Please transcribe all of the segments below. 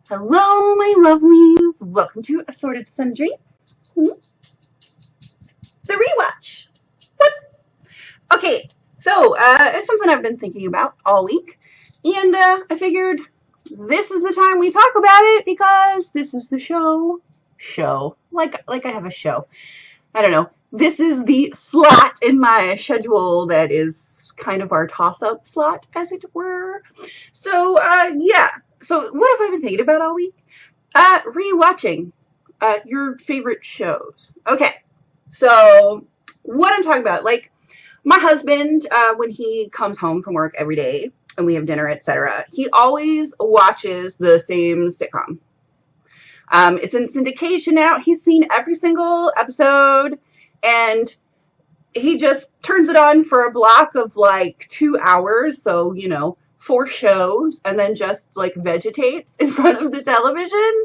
Hello, my lovelies. Welcome to Assorted Sundries. The rewatch. What? Okay, so it's something I've been thinking about all week, and I figured this is the time we talk about it because this is the show. Like I have a show. I don't know. This is the slot in my schedule that is kind of our toss-up slot, as it were. So yeah. So what have I been thinking about all week? Rewatching your favorite shows. Okay, so what I'm talking about, like my husband, when he comes home from work every day and we have dinner, etc., he always watches the same sitcom. It's in syndication now. He's seen every single episode, and he just turns it on for a block of like 2 hours. So, 4 shows, and then just like vegetates in front of the television.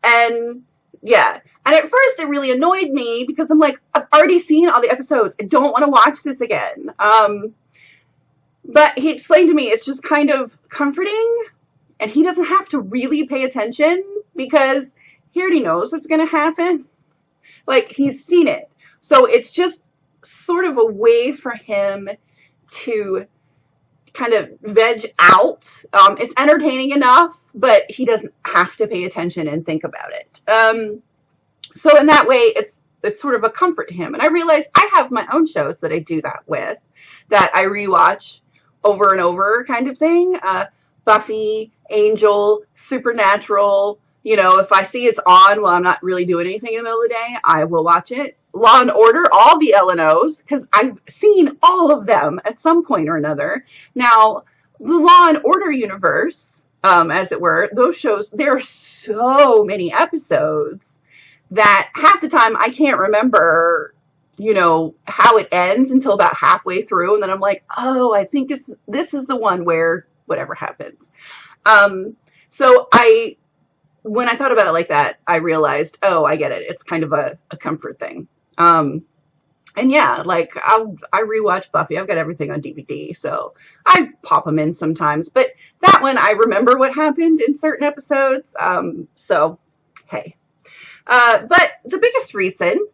And yeah. And at first it really annoyed me because I'm like, I've already seen all the episodes. I don't want to watch this again. But he explained to me it's just kind of comforting, and he doesn't have to really pay attention because he already knows what's going to happen. Like, he's seen it. So it's just sort of a way for him to kind of veg out. It's entertaining enough, but he doesn't have to pay attention and think about it. So in that way, it's sort of a comfort to him. And I realized I have my own shows that I do that with, that I rewatch over and over, kind of thing. Buffy, Angel, Supernatural. If I see it's on while I'm not really doing anything in the middle of the day, I will watch it. Law and Order, all the LNOs, because I've seen all of them at some point or another. Now, the Law and Order universe, as it were, those shows, there are so many episodes that half the time I can't remember, how it ends until about halfway through. And then I'm like, oh, I think this is the one where whatever happens. So when I thought about it like that, I realized, oh, I get it. It's kind of a comfort thing. And yeah, like I rewatch Buffy. I've got everything on DVD, so I pop them in sometimes. But that one, I remember what happened in certain episodes. So hey. But the biggest reason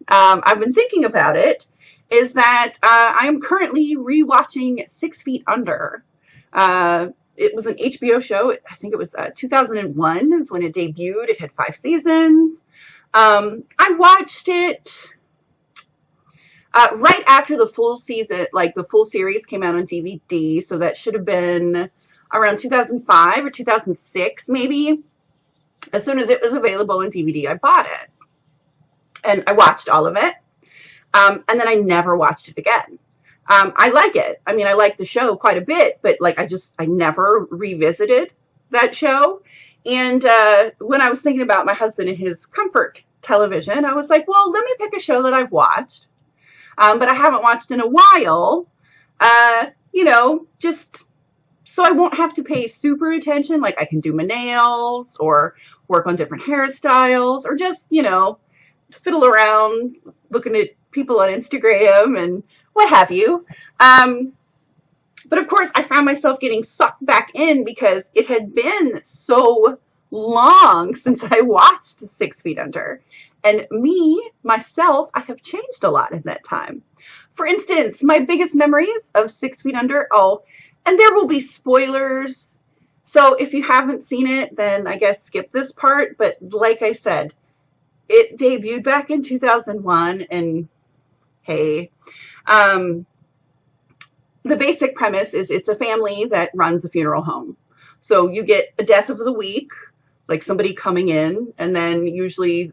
I've been thinking about it is that I am currently rewatching 6 Feet Under. It was an HBO show. I think it was 2001 is when it debuted. It had 5 seasons. I watched it right after the full season, like the full series came out on DVD. So that should have been around 2005 or 2006, maybe. As soon as it was available on DVD, I bought it. And I watched all of it. And then I never watched it again. I like it. I mean, I like the show quite a bit, but like I never revisited that show. And when I was thinking about my husband and his comfort television, I was like, well, let me pick a show that I've watched, but I haven't watched in a while, just so I won't have to pay super attention. Like I can do my nails or work on different hairstyles or just, fiddle around looking at people on Instagram and what have you. But of course, I found myself getting sucked back in because it had been so long since I watched 6 Feet Under. And myself, I have changed a lot in that time. For instance, my biggest memories of 6 Feet Under, and there will be spoilers. So if you haven't seen it, then I guess skip this part. But like I said, it debuted back in 2001, and hey, the basic premise is it's a family that runs a funeral home. So you get a death of the week, like somebody coming in, and then usually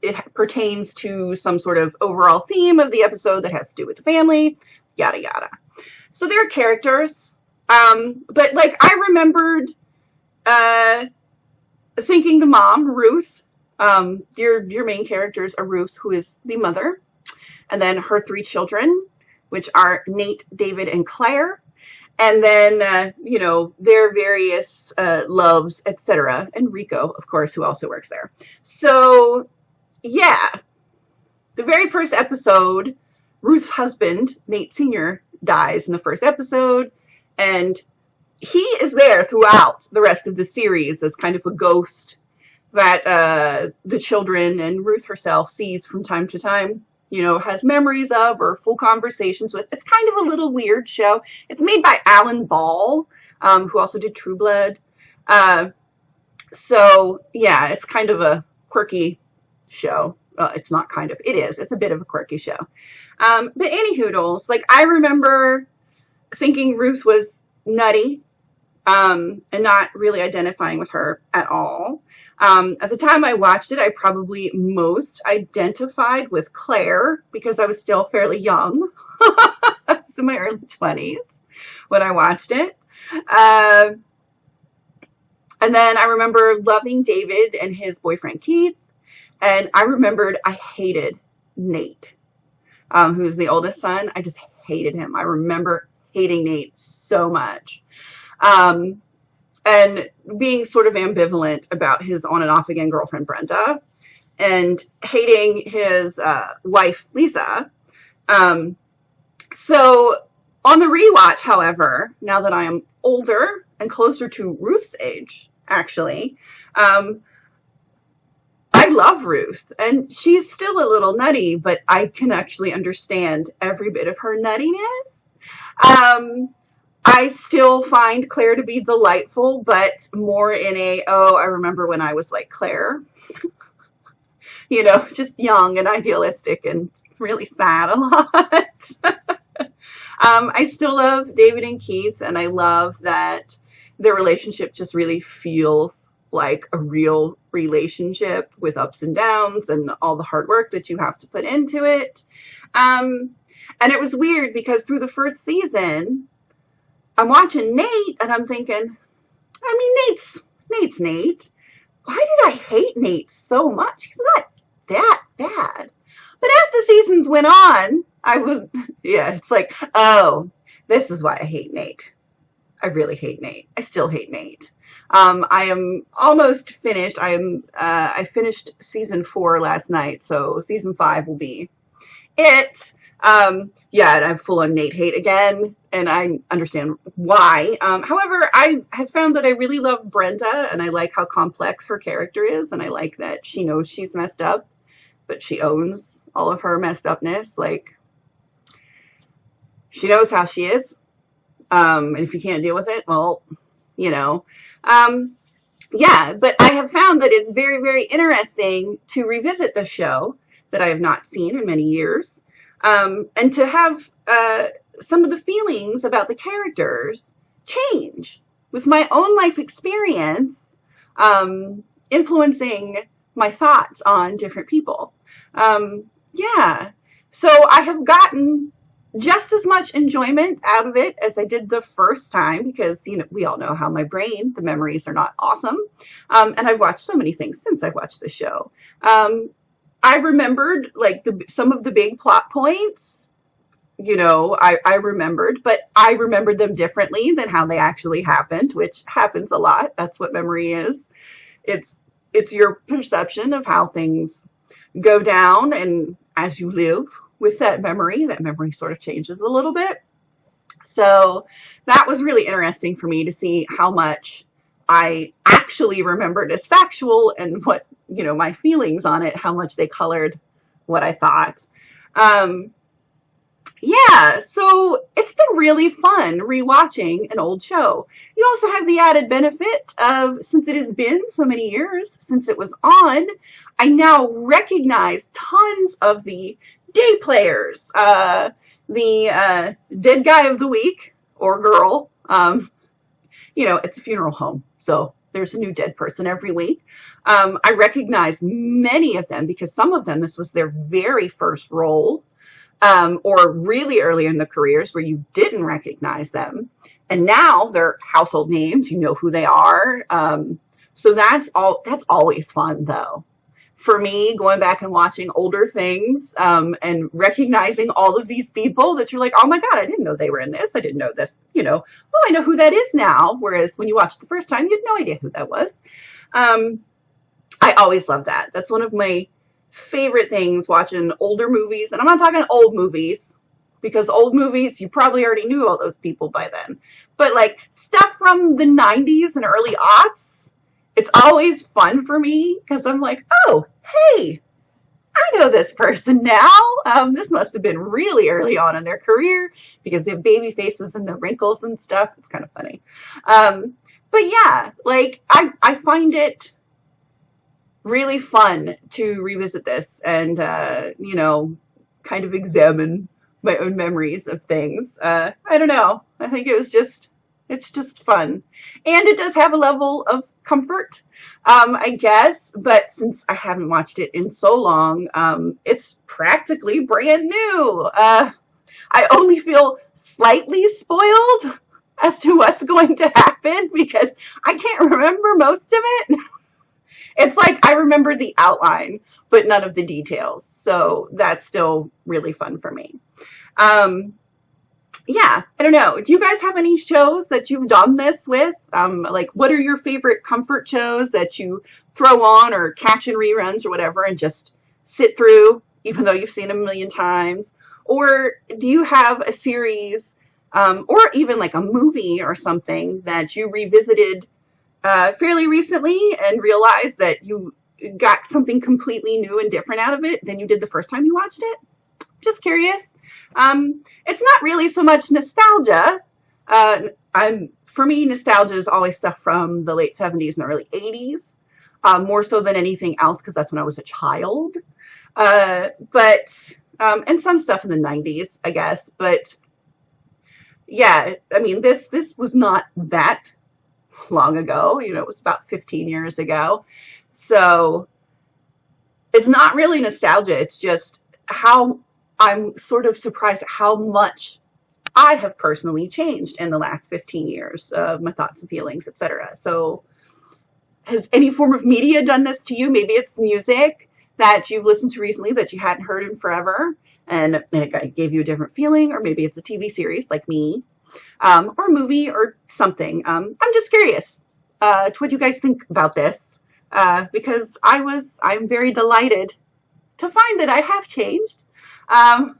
it pertains to some sort of overall theme of the episode that has to do with the family, yada, yada. So there are characters, but like I remembered thinking the mom, Ruth, your main characters are Ruth, who is the mother, and then her 3 children, which are Nate, David, and Claire, and then, their various loves, etc., and Rico, of course, who also works there. So, yeah, the very first episode, Ruth's husband, Nate Sr., dies in the first episode, and he is there throughout the rest of the series as kind of a ghost that the children and Ruth herself sees from time to time, has memories of or full conversations with. It's kind of a little weird show. It's made by Alan Ball, who also did True Blood. So, yeah, it's kind of a quirky show. It's not kind of, it is. It's a bit of a quirky show. But anywhoodles, like, I remember thinking Ruth was nutty, and not really identifying with her at all. At the time I watched it, I probably most identified with Claire because I was still fairly young. I was in my early 20s when I watched it. And then I remember loving David and his boyfriend Keith. And I remembered I hated Nate, who's the oldest son. I just hated him. I remember hating Nate so much. And being sort of ambivalent about his on and off again girlfriend, Brenda, and hating his wife, Lisa. So on the rewatch, however, now that I am older and closer to Ruth's age, actually, I love Ruth, and she's still a little nutty, but I can actually understand every bit of her nuttiness. I still find Claire to be delightful, but more in I remember when I was like Claire, just young and idealistic and really sad a lot. I still love David and Keith, and I love that their relationship just really feels like a real relationship with ups and downs and all the hard work that you have to put into it. And it was weird because through the first season, I'm watching Nate and I'm thinking, Nate's Nate. Why did I hate Nate so much? He's not that bad. But as the seasons went on, it's like, oh, this is why I hate Nate. I really hate Nate. I still hate Nate. I am almost finished. I finished season 4 last night, so season 5 will be it. And I'm full on Nate hate again, and I understand why. However, I have found that I really love Brenda, and I like how complex her character is, and I like that she knows she's messed up, but she owns all of her messed upness. Like, she knows how she is, and if you can't deal with it, well, but I have found that it's very, very interesting to revisit the show that I have not seen in many years. And to have some of the feelings about the characters change with my own life experience, influencing my thoughts on different people. So I have gotten just as much enjoyment out of it as I did the first time because, we all know how my brain, the memories are not awesome. And I've watched so many things since I watched the show. I remembered like some of the big plot points, I remembered, but I remembered them differently than how they actually happened, which happens a lot. That's what memory is. It's your perception of how things go down, and as you live with that memory sort of changes a little bit. So that was really interesting for me to see how much I actually remembered as factual and what, my feelings on it, how much they colored what I thought. So it's been really fun rewatching an old show. You also have the added benefit of, since it has been so many years since it was on, I now recognize tons of the day players, the dead guy of the week or girl. It's a funeral home, so there's a new dead person every week. I recognize many of them because some of them, this was their very first role, or really early in their careers where you didn't recognize them. And now they're household names, you know who they are. So that's always fun though. For me, going back and watching older things, and recognizing all of these people that you're like, oh my God, I didn't know they were in this. I didn't know this, I know who that is now. Whereas when you watched the first time, you had no idea who that was. I always love that. That's one of my favorite things, watching older movies. And I'm not talking old movies, because old movies, you probably already knew all those people by then. But like stuff from the 90s and early aughts, it's always fun for me because I'm like, oh, hey, I know this person now. This must have been really early on in their career because they have baby faces and the wrinkles and stuff. It's kind of funny. But yeah, like I find it really fun to revisit this and, you know, kind of examine my own memories of things. I don't know. I think it's just fun. And it does have a level of comfort, I guess, but since I haven't watched it in so long, it's practically brand new. I only feel slightly spoiled as to what's going to happen because I can't remember most of it. It's like I remember the outline, but none of the details. So that's still really fun for me. Yeah, I don't know. Do you guys have any shows that you've done this with? Like, what are your favorite comfort shows that you throw on or catch in reruns or whatever and just sit through, even though you've seen them a million times? Or do you have a series, or even like a movie or something that you revisited fairly recently and realized that you got something completely new and different out of it than you did the first time you watched it? Just curious. It's not really so much nostalgia. For me, nostalgia is always stuff from the late 70s and early 80s, more so than anything else because that's when I was a child. And some stuff in the 90s, I guess. But yeah, I mean, this was not that long ago. You know, it was about 15 years ago. So it's not really nostalgia. It's just how I'm sort of surprised at how much I have personally changed in the last 15 years, my thoughts and feelings, etc. So has any form of media done this to you? Maybe it's music that you've listened to recently that you hadn't heard in forever, and it gave you a different feeling, or maybe it's a TV series like me, or a movie or something. I'm just curious to what you guys think about this, because I'm very delighted to find that I have changed. And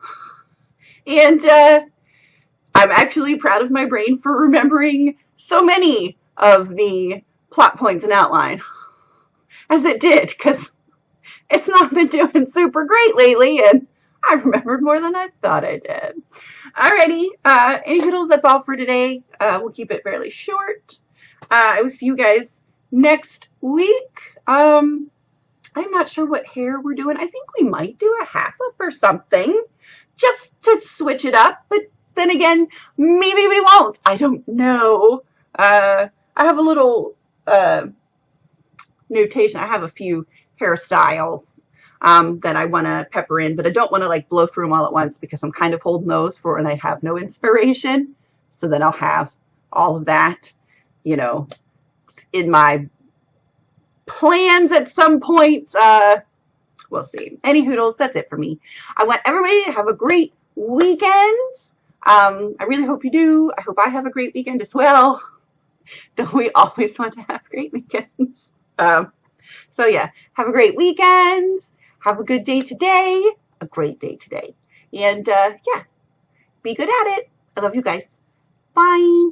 I'm actually proud of my brain for remembering so many of the plot points and outline as it did, because it's not been doing super great lately, and I remembered more than I thought I did. Alrighty, any hoodles, that's all for today. We'll keep it fairly short. I will see you guys next week. I'm not sure what hair we're doing. I think we might do a half up or something just to switch it up. But then again, maybe we won't. I don't know. I have a little notation. I have a few hairstyles that I want to pepper in, but I don't want to like blow through them all at once because I'm kind of holding those for when I have no inspiration. So then I'll have all of that, you know, in my plans at some point. We'll see. Any hoodles, that's it for me. I want everybody to have a great weekend. I really hope you do. I hope I have a great weekend as well. Don't we always want to have great weekends? So yeah, have a great weekend. Have a good day today. A great day today. And yeah, be good at it. I love you guys. Bye.